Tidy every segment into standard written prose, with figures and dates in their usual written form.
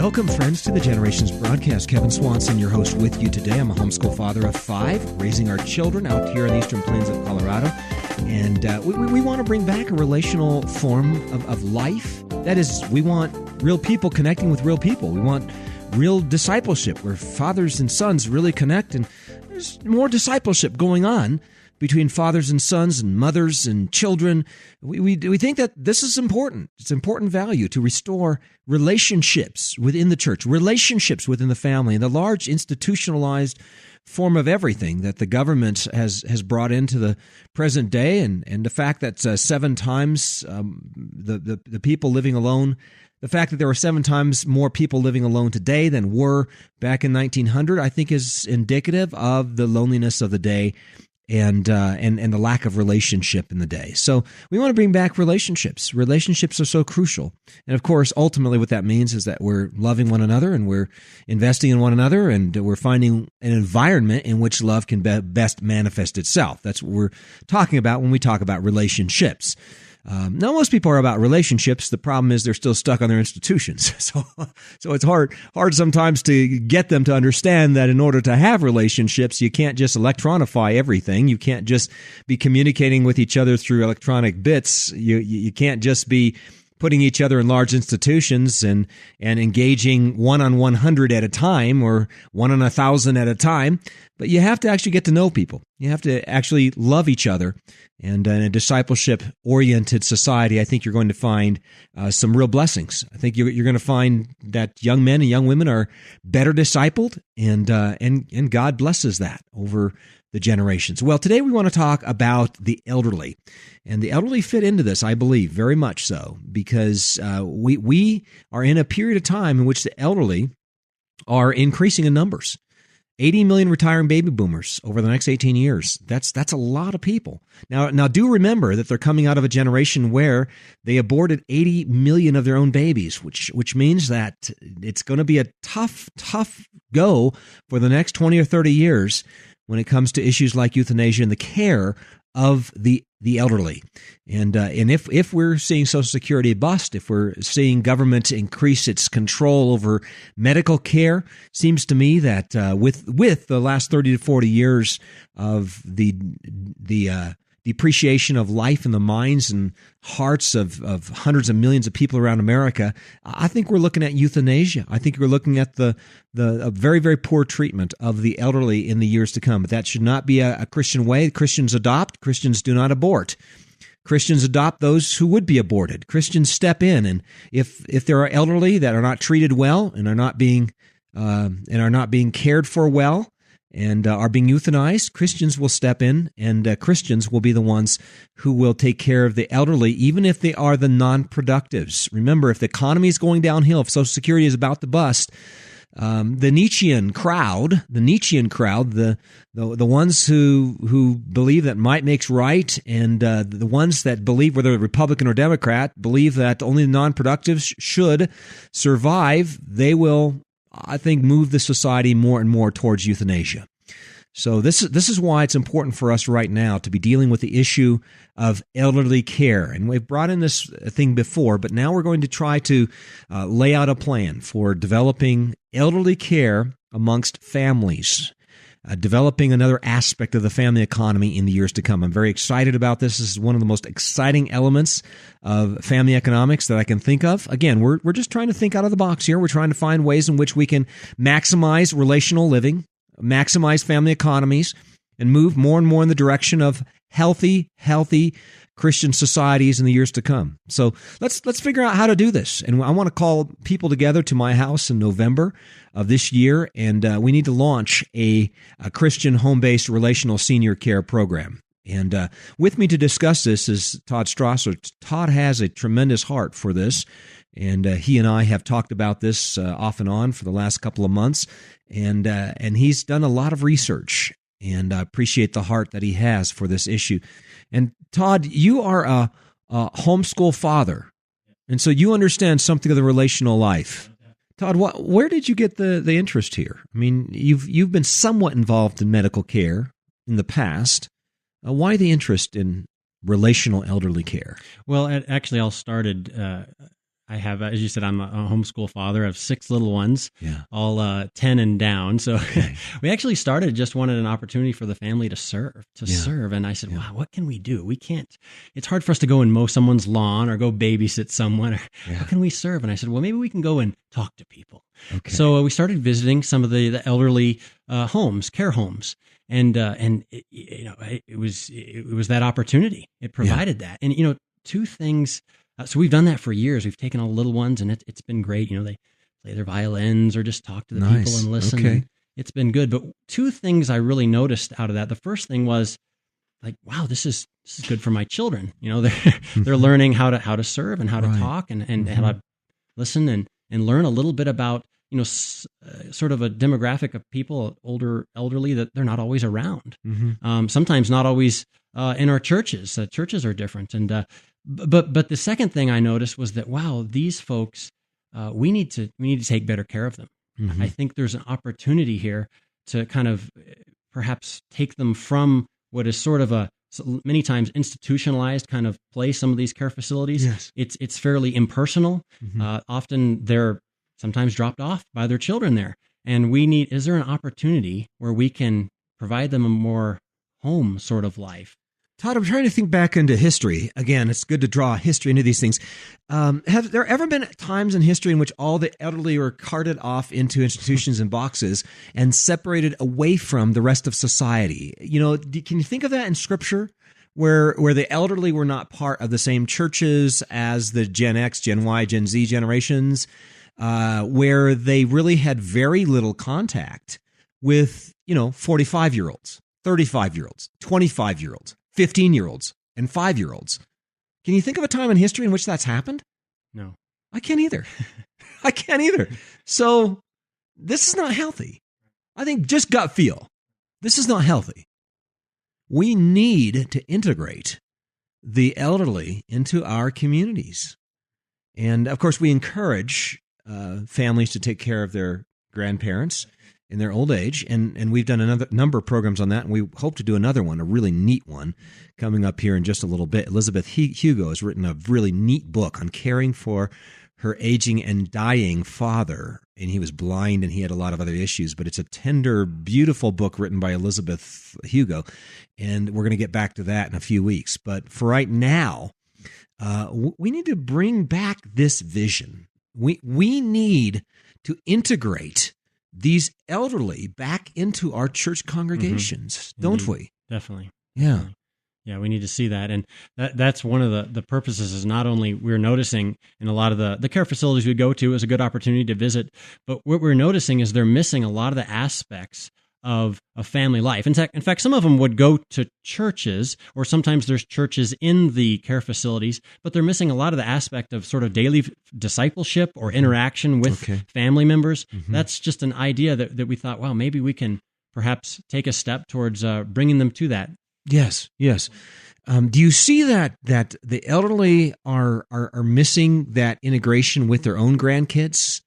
Welcome, friends, to the Generations broadcast. Kevin Swanson, your host, with you today. I'm a homeschool father of 5, raising our children out here in the eastern plains of Colorado. And we want to bring back a relational form of life. That is, we want real people connecting with real people. We want real discipleship where fathers and sons really connect. And there's more discipleship going on between fathers and sons and mothers and children. We think that this is important. It's important value to restore relationships within the church, relationships within the family, and the large institutionalized form of everything that the government has brought into the present day, and the fact that 7 times the people living alone, the fact that there are 7 times more people living alone today than were back in 1900, I think is indicative of the loneliness of the day and the lack of relationship in the day. So we want to bring back relationships. Relationships are so crucial. And of course, ultimately what that means is that we're loving one another and we're investing in one another and we're finding an environment in which love can best manifest itself. That's what we're talking about when we talk about relationships. Now, most people are about relationships. The problem is they're still stuck on their institutions. So it's hard sometimes to get them to understand that in order to have relationships, you can't just electronify everything. You can't just be communicating with each other through electronic bits. You can't just be putting each other in large institutions and engaging 1 on 100 at a time or 1 on 1,000 at a time. But you have to actually get to know people. You have to actually love each other. And in a discipleship-oriented society, I think you're going to find some real blessings. I think you're going to find that young men and young women are better discipled, and God blesses that over the generations. Well, today we want to talk about the elderly. And the elderly fit into this, I believe, very much so, because we are in a period of time in which the elderly are increasing in numbers. 80 million retiring baby boomers over the next 18 years. That's a lot of people. Now do remember that they're coming out of a generation where they aborted 80 million of their own babies, which means that it's going to be a tough go for the next 20 or 30 years when it comes to issues like euthanasia and the care of the elderly. And if we're seeing Social Security bust, if we're seeing government increase its control over medical care, seems to me that with the last 30 to 40 years of the depreciation of life in the minds and hearts of hundreds of millions of people around America, I think we're looking at euthanasia. I think we're looking at the very, very poor treatment of the elderly in the years to come. But that should not be a Christian way. Christians adopt. Christians do not abort. Christians adopt those who would be aborted. Christians step in, and if there are elderly that are not treated well and are not being cared for well, and are being euthanized, Christians will step in, and Christians will be the ones who will take care of the elderly, even if they are the non-productives. Remember, if the economy is going downhill, if Social Security is about to bust, the Nietzschean crowd, the ones who believe that might makes right, and the ones that believe, whether Republican or Democrat, believe that only the non-productives should survive, they will, I think, move the society more and more towards euthanasia. So this is why it's important for us right now to be dealing with the issue of elderly care. And we've brought in this thing before, but now we're going to try to lay out a plan for developing elderly care amongst families, developing another aspect of the family economy in the years to come. I'm very excited about this. This is one of the most exciting elements of family economics that I can think of. Again, we're just trying to think out of the box here. We're trying to find ways in which we can maximize relational living, maximize family economies, and move more and more in the direction of healthy Christian societies in the years to come. So let's figure out how to do this. And I want to call people together to my house in November of this year, and we need to launch a Christian home-based relational senior care program. And with me to discuss this is Todd Strasser. Todd has a tremendous heart for this, and he and I have talked about this off and on for the last couple of months, and he's done a lot of research, and I appreciate the heart that he has for this issue. And Todd, you are a homeschool father, and so you understand something of the relational life. Todd, where did you get the interest here? I mean, you've been somewhat involved in medical care in the past. Why the interest in relational elderly care? Well, actually, all started. I have, as you said, I'm a homeschool father. I have 6 little ones, Yeah. all 10 and down. So Okay. we actually just wanted an opportunity for the family to serve. And I said, wow, what can we do? We can't, it's hard for us to go and mow someone's lawn or go babysit someone. Or how can we serve? And I said, well, maybe we can go and talk to people. Okay. So we started visiting some of the elderly homes, care homes. And it was that opportunity. It provided that. And, 2 things. So we've done that for years. We've taken all the little ones, and it's been great. They play their violins or just talk to the people and listen. Okay. And it's been good. But 2 things I really noticed out of that. The first thing was like, wow, this is good for my children. They're learning how to serve and how to talk and how to listen and learn a little bit about sort of a demographic of people, elderly, that they're not always around. Sometimes not always in our churches. Churches are different, and but the second thing I noticed was that, wow, these folks, we need to take better care of them. I think there's an opportunity here to kind of perhaps take them from what is sort of a many times institutionalized kind of place. Some of these care facilities, it's fairly impersonal. Often they're sometimes dropped off by their children there. And is there an opportunity where we can provide them a more home sort of life? Todd, I'm trying to think back into history. Again, it's good to draw history into these things. Have there ever been times in history in which all the elderly were carted off into institutions and boxes and separated away from the rest of society? Can you think of that in Scripture? Where the elderly were not part of the same churches as the Gen X, Gen Y, Gen Z generations, where they really had very little contact with, 45-year-olds, 35-year-olds, 25-year-olds, 15-year-olds, and 5-year-olds. Can you think of a time in history in which that's happened? No. I can't either. I can't either. So this is not healthy. I think just gut feel. This is not healthy. We need to integrate the elderly into our communities. And, of course, we encourage families to take care of their grandparents in their old age, and we've done another number of programs on that, and we hope to do another one, a really neat one, coming up here in just a little bit. Elizabeth Hugo has written a really neat book on caring for her aging and dying father, and he was blind and he had a lot of other issues, but it's a tender, beautiful book written by Elizabeth Hugo, and we're going to get back to that in a few weeks. But for right now, we need to bring back this vision. We need to integrate these elderly back into our church congregations, don't we? Definitely. Yeah. Definitely. Yeah, we need to see that. And that's one of the purposes is not only we're noticing in a lot of the care facilities we go to is a good opportunity to visit, but what we're noticing is they're missing a lot of the aspects of family life. In fact, some of them would go to churches, or sometimes there's churches in the care facilities, but they're missing a lot of the aspect of sort of daily discipleship or interaction with family members. That's just an idea that we thought, wow, maybe we can perhaps take a step towards bringing them to that. Yes. Do you see that the elderly are missing that integration with their own grandkids,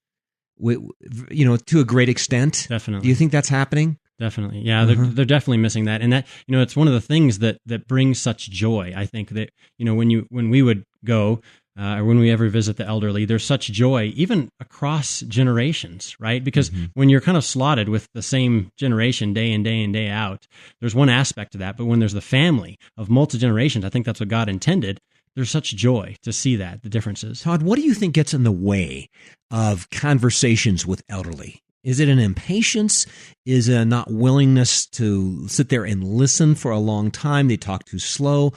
to a great extent? Definitely. Do you think that's happening? Definitely. Yeah, they're definitely missing that. And that, it's one of the things that brings such joy. I think that, when we would go, or when we ever visit the elderly, there's such joy, even across generations, right? Because when you're kind of slotted with the same generation day in and day out, there's one aspect to that. But when there's the family of multi-generations, I think that's what God intended. There's such joy to see the differences. Todd, what do you think gets in the way of conversations with elderly? Is it an impatience? Is it a not willingness to sit there and listen for a long time? They talk too slow,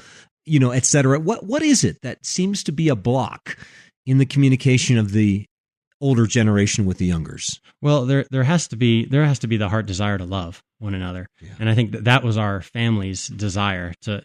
et cetera. What is it that seems to be a block in the communication of the older generation with the youngers? Well, there has to be the heart desire to love one another, and I think that was our family's desire to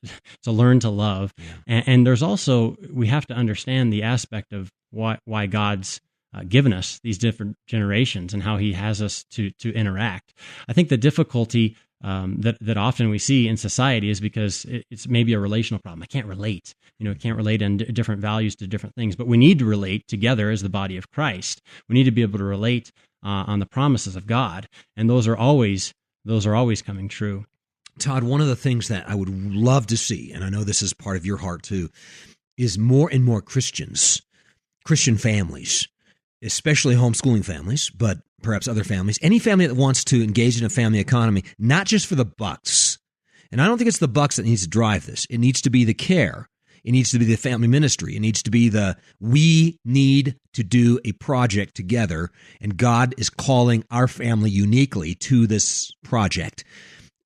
learn to love. And there's also, we have to understand the aspect of why God's given us these different generations and how He has us to interact. I think the difficulty that often we see in society is because it's maybe a relational problem. I can't relate. Can't relate on different values to different things. But we need to relate together as the body of Christ. We need to be able to relate on the promises of God, and those are always coming true. Todd, one of the things that I would love to see, and I know this is part of your heart too, is more and more Christians Christian families, especially homeschooling families, but perhaps other families, any family that wants to engage in a family economy, not just for the bucks. And I don't think it's the bucks that needs to drive this. It needs to be the care. It needs to be the family ministry. It needs to be we need to do a project together, and God is calling our family uniquely to this project,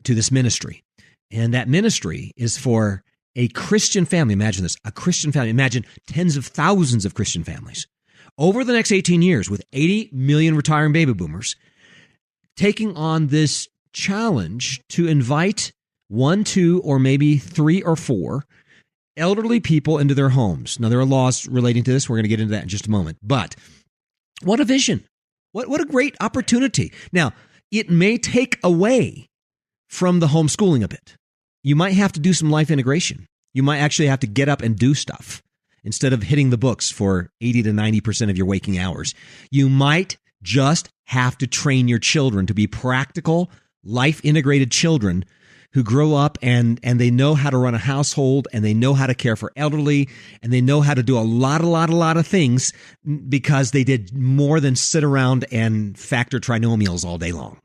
to this ministry. And that ministry is for a Christian family. Imagine this, a Christian family. Imagine tens of thousands of Christian families over the next 18 years with 80 million retiring baby boomers taking on this challenge to invite 1, 2, or maybe 3 or 4 elderly people into their homes. Now, there are laws relating to this. We're going to get into that in just a moment. But what a vision. What a great opportunity. Now, it may take away from the homeschooling a bit. You might have to do some life integration. You might actually have to get up and do stuff instead of hitting the books for 80 to 90% of your waking hours. You might just have to train your children to be practical, life-integrated children who grow up and they know how to run a household, and they know how to care for elderly, and they know how to do a lot of things because they did more than sit around and factor trinomials all day long.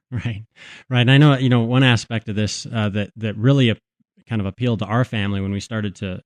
Right. And I know, one aspect of this that really kind of appealed to our family when we started to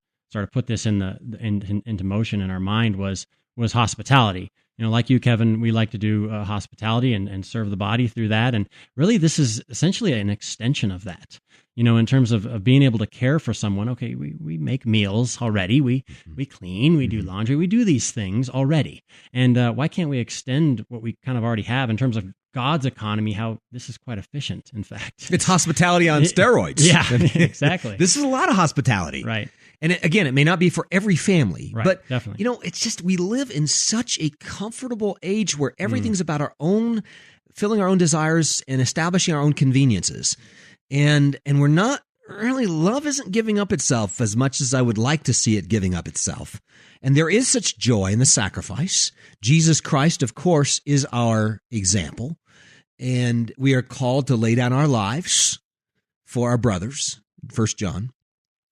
put this into motion in our mind was hospitality. Like you, Kevin, we like to do hospitality and serve the body through that. And really, this is essentially an extension of that, in terms of being able to care for someone. Okay, we make meals already. We clean, we do laundry, we do these things already. And why can't we extend what we kind of already have in terms of God's economy, how this is quite efficient, in fact. It's hospitality on steroids. Yeah, exactly. This is a lot of hospitality. Right. And again, it may not be for every family, right, but definitely. It's just we live in such a comfortable age where everything's about our own, filling our own desires and establishing our own conveniences. And we're not really, love isn't giving up itself as much as I would like to see it giving up itself. And there is such joy in the sacrifice. Jesus Christ, of course, is our example. And we are called to lay down our lives for our brothers, 1 John.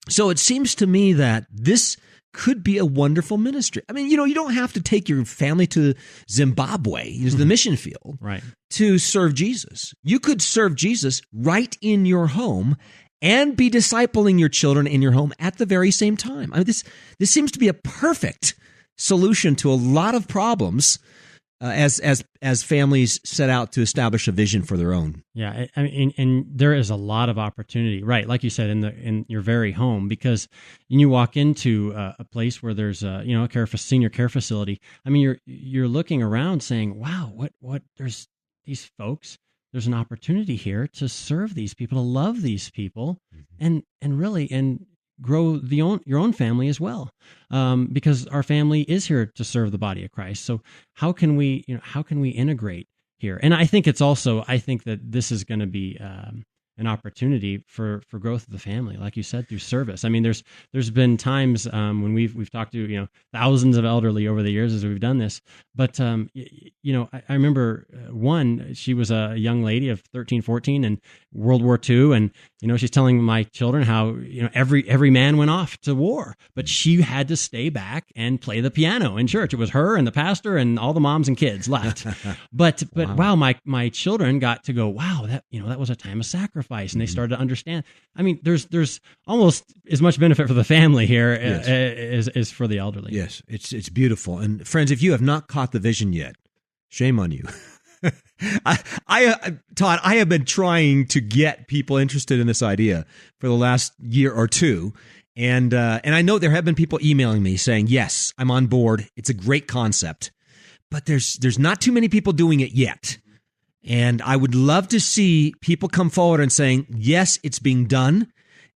So it seems to me that this could be a wonderful ministry. I mean, you don't have to take your family to Zimbabwe, the mission field, right, to serve Jesus. You could serve Jesus right in your home and be discipling your children in your home at the very same time. I mean, this seems to be a perfect solution to a lot of problems as families set out to establish a vision for their own. Yeah, I mean, and there is a lot of opportunity, right? Like you said, in your very home, because when you walk into a place where there's a senior care facility, I mean, you're looking around saying, "Wow, what? There's these folks. There's an opportunity here to serve these people, to love these people, and really grow your own family as well, because our family is here to serve the body of Christ. So how can we integrate here? And I think that this is going to be an opportunity for growth of the family, like you said, through service. I mean, there's been times when we've talked to thousands of elderly over the years as we've done this, but I remember one. She was a young lady of 13, 14, and World War II, and she's telling my children how every man went off to war, but she had to stay back and play the piano in church. It was her and the pastor and all the moms and kids left. but wow, my children got to go, wow, that was a time of sacrifice. And they started to understand. I mean, there's almost as much benefit for the family here as for the elderly. Yes, it's beautiful. And friends, if you have not caught the vision yet, shame on you. Todd, I have been trying to get people interested in this idea for the last year or two. And I know there have been people emailing me saying, yes, I'm on board. It's a great concept, but there's not too many people doing it yet. And I would love to see people come forward and saying, yes, it's being done.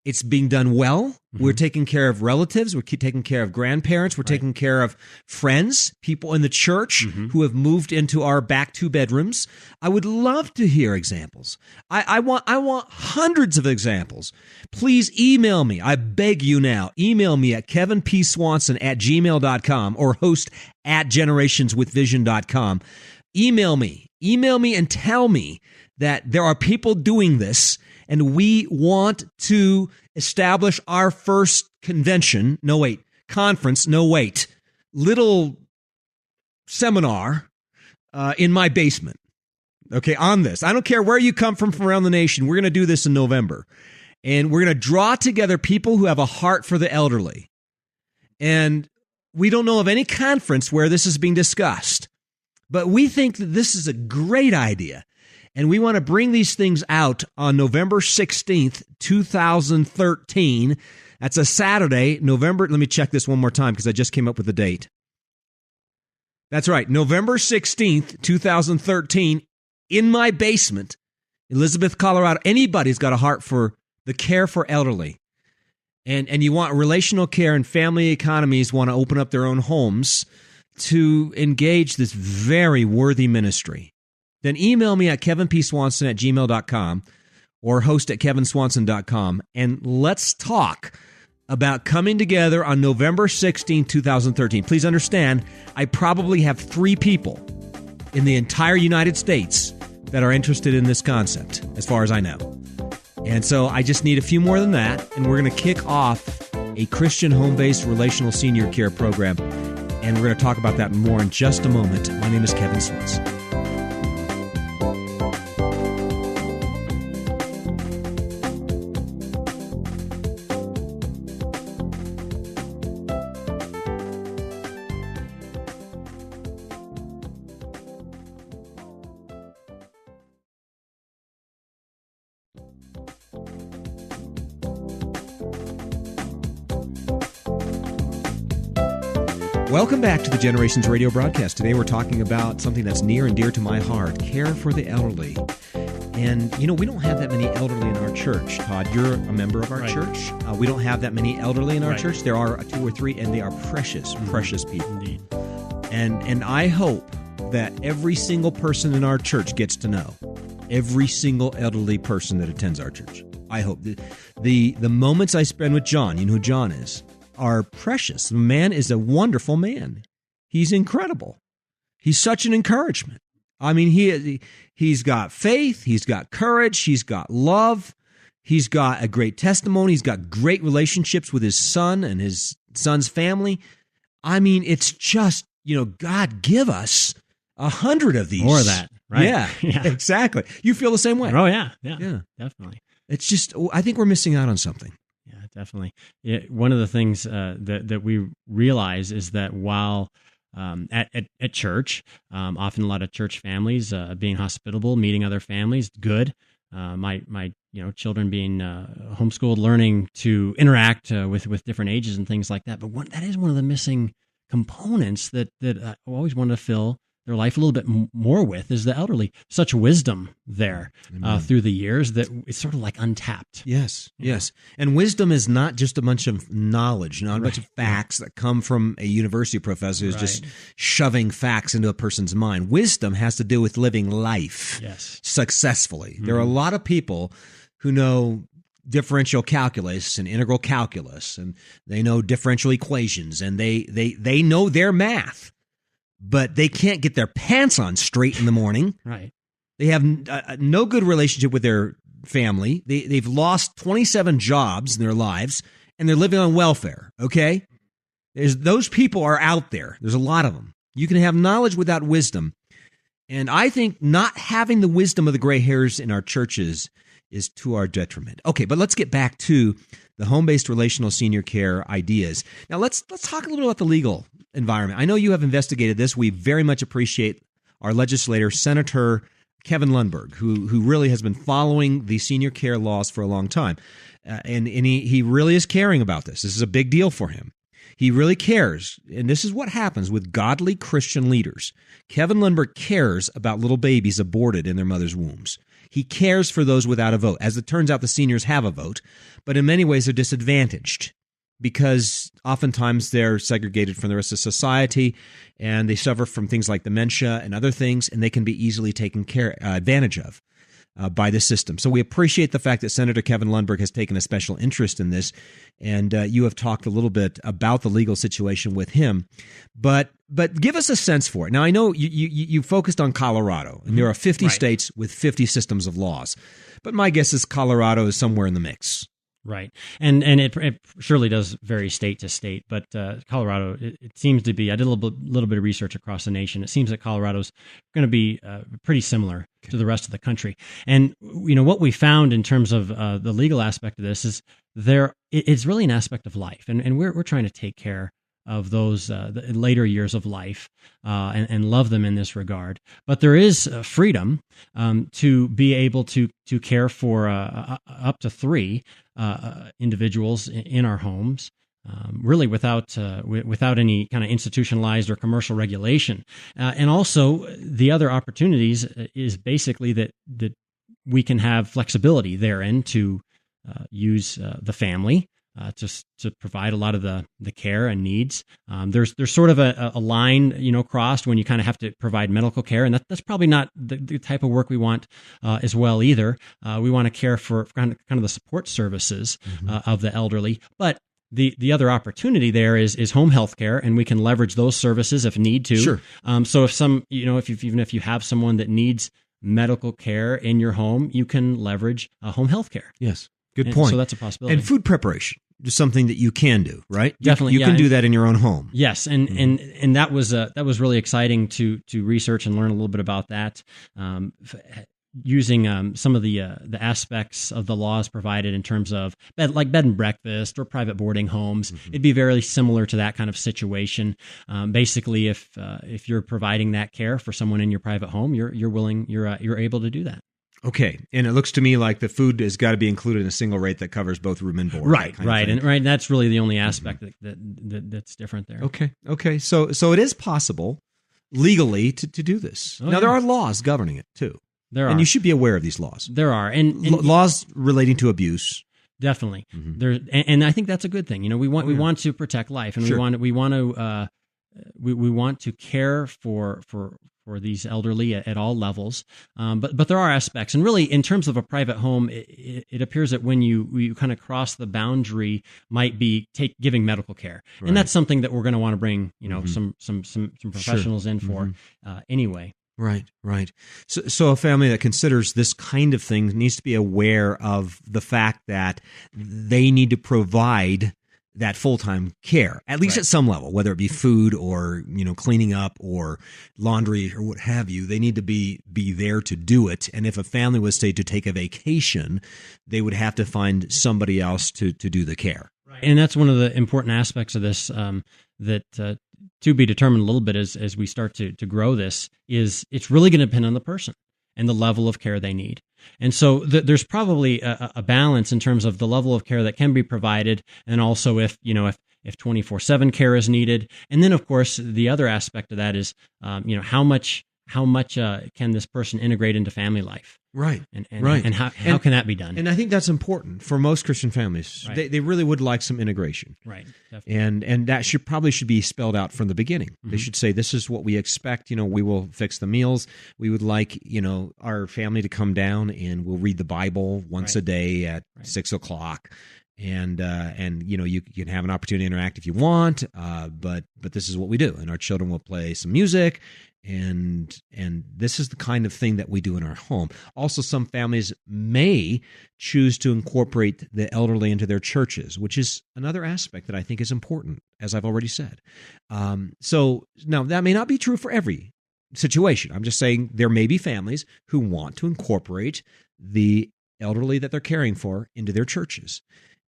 It's being done well. Mm-hmm. We're taking care of relatives. We're taking care of grandparents. We're taking care of friends, people in the church who have moved into our back 2 bedrooms. I would love to hear examples. I want hundreds of examples. Please email me. I beg you now. Email me at kevinpswanson@gmail.com or host@generationswithvision.com. Email me and tell me that there are people doing this, and we want to establish our first conference, little seminar in my basement, okay, on this. I don't care where you come from around the nation. We're going to do this in November. And we're going to draw together people who have a heart for the elderly. And we don't know of any conference where this is being discussed. But we think that this is a great idea. And we want to bring these things out on November 16th, 2013. That's a Saturday, November. Let me check this one more time because I just came up with the date. That's right, November 16th, 2013, in my basement, Elizabeth, Colorado. Anybody's got a heart for the care for elderly. And you want relational care, and family economies want to open up their own homes to engage this very worthy ministry. Then email me at kevinpswanson@gmail.com or host@kevinswanson.com, and let's talk about coming together on November 16, 2013. Please understand, I probably have 3 people in the entire United States that are interested in this concept, as far as I know. And so I just need a few more than that, and we're going to kick off a Christian home-based relational senior care program, and we're going to talk about that more in just a moment. My name is Kevin Swanson. Welcome back to the Generations Radio broadcast. Today we're talking about something that's near and dear to my heart, care for the elderly. And, you know, we don't have that many elderly in our church. Todd, you're a member of our church. We don't have that many elderly in our church. There are 2 or 3, and they are precious, precious people. Indeed. And I hope that every single person in our church gets to know every single elderly person that attends our church. I hope. The moments I spend with John, you know who John is, are precious. The man is a wonderful man. He's incredible. He's such an encouragement. I mean, he's got faith, he's got courage, he's got love, he's got a great testimony, he's got great relationships with his son and his son's family. I mean, it's just, you know, God, give us 100 of these. More of that, right? Yeah, exactly. You feel the same way? Oh, yeah, definitely. It's just, I think we're missing out on something. Yeah, definitely. One of the things that we realize is that while at church, often a lot of church families being hospitable, meeting other families, good. My children being homeschooled, learning to interact with different ages and things like that. But that is one of the missing components that I always wanted to fill their life a little bit more with, is the elderly. Such wisdom there through the years that it's sort of like untapped. Yes. And wisdom is not just a bunch of knowledge, not a bunch of facts that come from a university professor who's just shoving facts into a person's mind. Wisdom has to do with living life successfully. Mm-hmm. There are a lot of people who know differential calculus and integral calculus, and they know differential equations, and they know their math, but they can't get their pants on straight in the morning. Right. They have no good relationship with their family. They've lost 27 jobs in their lives, and they're living on welfare, okay? Those people are out there. There's a lot of them. You can have knowledge without wisdom. And I think not having the wisdom of the gray hairs in our churches is to our detriment. Okay, but let's get back to the home-based relational senior care ideas. Now, let's talk a little bit about the legal environment. I know you have investigated this. We very much appreciate our legislator, Senator Kevin Lundberg, who really has been following the senior care laws for a long time. And he really is caring about this. This is a big deal for him. He really cares. And this is what happens with godly Christian leaders. Kevin Lundberg cares about little babies aborted in their mother's wombs. He cares for those without a vote. As it turns out, the seniors have a vote, but in many ways they're disadvantaged because oftentimes they're segregated from the rest of society, and they suffer from things like dementia and other things, and they can be easily taken advantage of by the system. So we appreciate the fact that Senator Kevin Lundberg has taken a special interest in this, and you have talked a little bit about the legal situation with him. But give us a sense for it. Now, I know you focused on Colorado, and there are 50 states with 50 systems of laws. But my guess is Colorado is somewhere in the mix. Right. And it surely does vary state to state, but Colorado, it seems to be, I did a little bit of research across the nation. It seems that Colorado's going to be pretty similar to the rest of the country. And, what we found in terms of the legal aspect of this is it's really an aspect of life. And we're trying to take care of those the later years of life and love them in this regard. But there is freedom to be able to care for up to 3 individuals in our homes, really without any kind of institutionalized or commercial regulation. And also the other opportunities is basically that we can have flexibility therein to use the family to provide a lot of the care and needs. There's sort of a line, crossed when you kind of have to provide medical care, and that's probably not the type of work we want as well either. We want to care for kind of the support services of the elderly, but the other opportunity there is home health care, and we can leverage those services if need to. Sure. So even if you have someone that needs medical care in your home, you can leverage home health care. Yes. Good point. So that's a possibility. And food preparation is something that you can do, right? Definitely. You can do that in your own home. Yes. And that was really exciting to research and learn a little bit about that. Using some of the aspects of the laws provided in terms of bed and breakfast or private boarding homes. It'd be very similar to that kind of situation. Basically, if you're providing that care for someone in your private home, you're able to do that. Okay, and it looks to me like the food has got to be included in a single rate that covers both room and board. Right. And that's really the only aspect that's different there. Okay. So it is possible legally to do this. Now, there are laws governing it too. There are. And you should be aware of these laws. There are. And laws relating to abuse. Definitely. And I think that's a good thing. We want to protect life, and Sure. we want to care for these elderly at all levels. But there are aspects, and really in terms of a private home, it appears that when you kind of cross the boundary might be giving medical care. Right. And that's something that we're going to want to bring, some professionals in for anyway. Right. So a family that considers this kind of thing needs to be aware of the fact that they need to provide that full-time care, at least at some level, whether it be food or, cleaning up or laundry or what have you. They need to be there to do it. And if a family was, say, to take a vacation, they would have to find somebody else to do the care. Right. And that's one of the important aspects of this that to be determined a little bit as we start to grow this is it's really going to depend on the person and the level of care they need. And so there's probably a balance in terms of the level of care that can be provided, and also if 24/7 care is needed. And then, of course, the other aspect of that is, how much can this person integrate into family life? Right. And how can that be done? And I think that's important for most Christian families. Right. They really would like some integration. Right. Definitely. And that should be spelled out from the beginning. They should say, this is what we expect. We will fix the meals. We would like, our family to come down and we'll read the Bible once a day at 6:00. And you can have an opportunity to interact if you want, but this is what we do, and our children will play some music, and this is the kind of thing that we do in our home. Also, some families may choose to incorporate the elderly into their churches, which is another aspect that I think is important, as I've already said. So now that may not be true for every situation. I'm just saying there may be families who want to incorporate the elderly that they're caring for into their churches.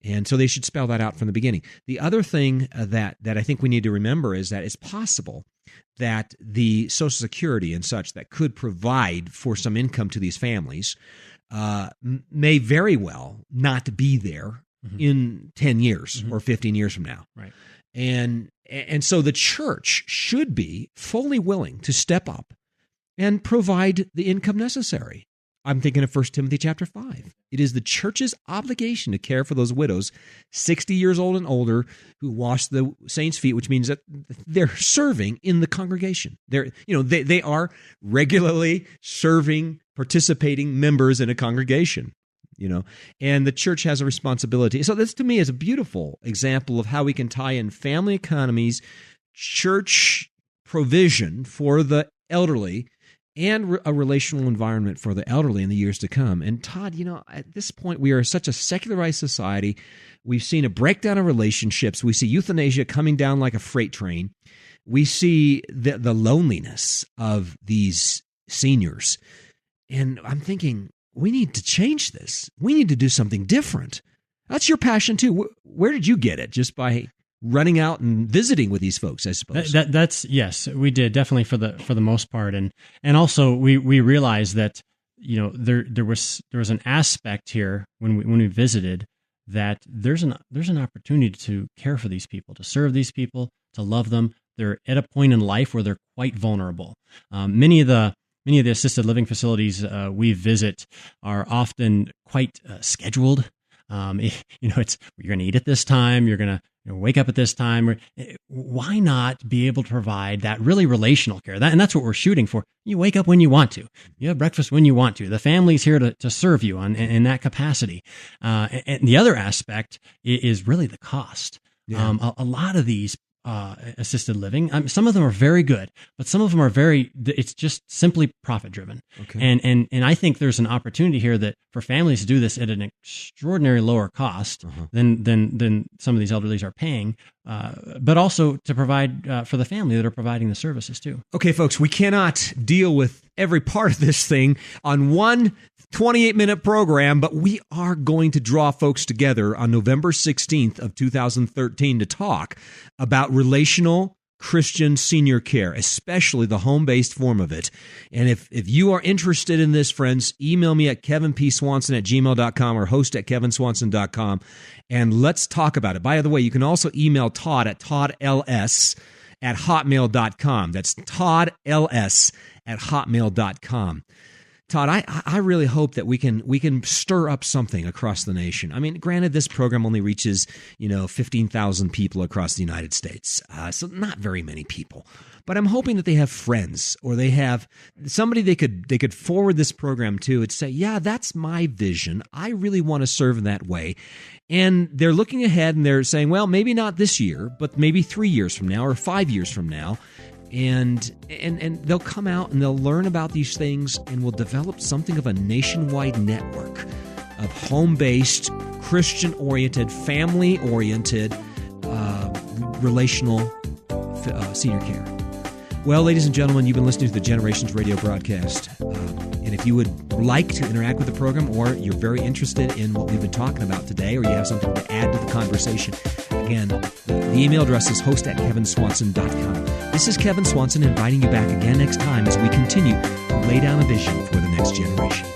And so they should spell that out from the beginning. The other thing that I think we need to remember is that it's possible that the Social Security and such that could provide for some income to these families may very well not be there in 10 years or 15 years from now. Right. And so the church should be fully willing to step up and provide the income necessary. I'm thinking of 1 Timothy chapter 5. It is the church's obligation to care for those widows 60 years old and older who wash the saints' feet, which means that they're serving in the congregation. They are regularly serving, participating members in a congregation. And the church has a responsibility. So this, to me, is a beautiful example of how we can tie in family economies, church provision for the elderly, and a relational environment for the elderly in the years to come. And Todd, at this point, we are such a secularized society. We've seen a breakdown of relationships. We see euthanasia coming down like a freight train. We see the loneliness of these seniors. And I'm thinking, we need to change this. We need to do something different. That's your passion too. Where did you get it? Just by running out and visiting with these folks, I suppose. That's yes, we did definitely for the most part, and also we realized that there was an aspect here when we visited that there's an opportunity to care for these people, to serve these people, to love them. They're at a point in life where they're quite vulnerable. Many of the assisted living facilities we visit are often quite scheduled. It's you're going to eat at this time, you're going to wake up at this time. Why not be able to provide that really relational care? And that's what we're shooting for. You wake up when you want to. You have breakfast when you want to. The family's here to serve you in that capacity. And the other aspect is really the cost. Yeah. A lot of these assisted living, some of them are very good, but some of them are it's just simply profit driven. Okay. And I think there's an opportunity here that for families to do this at an extraordinary lower cost than some of these elderlies are paying, but also to provide for the family that are providing the services too. Okay, folks, we cannot deal with every part of this thing on one 28-minute program, but we are going to draw folks together on November 16th of 2013 to talk about relational Christian senior care, especially the home-based form of it. And if you are interested in this, friends, email me at kevinpswanson@gmail.com or host@kevinswanson.com, and let's talk about it. By the way, you can also email Todd at toddls@hotmail.com. That's toddls@hotmail.com. Todd, I really hope that we can stir up something across the nation. I mean, granted, this program only reaches 15,000 people across the United States, so not very many people. But I'm hoping that they have friends or they have somebody they could forward this program to and say, yeah, that's my vision. I really want to serve in that way. And they're looking ahead and they're saying, well, maybe not this year, but maybe 3 years from now or 5 years from now. And they'll come out and they'll learn about these things and will develop something of a nationwide network of home-based, Christian-oriented, family-oriented, relational senior care. Well, ladies and gentlemen, you've been listening to the Generations Radio broadcast. And if you would like to interact with the program or you're very interested in what we've been talking about today or you have something to add to the conversation, again, the email address is host@kevinswanson.com. This is Kevin Swanson inviting you back again next time as we continue to lay down a vision for the next generation.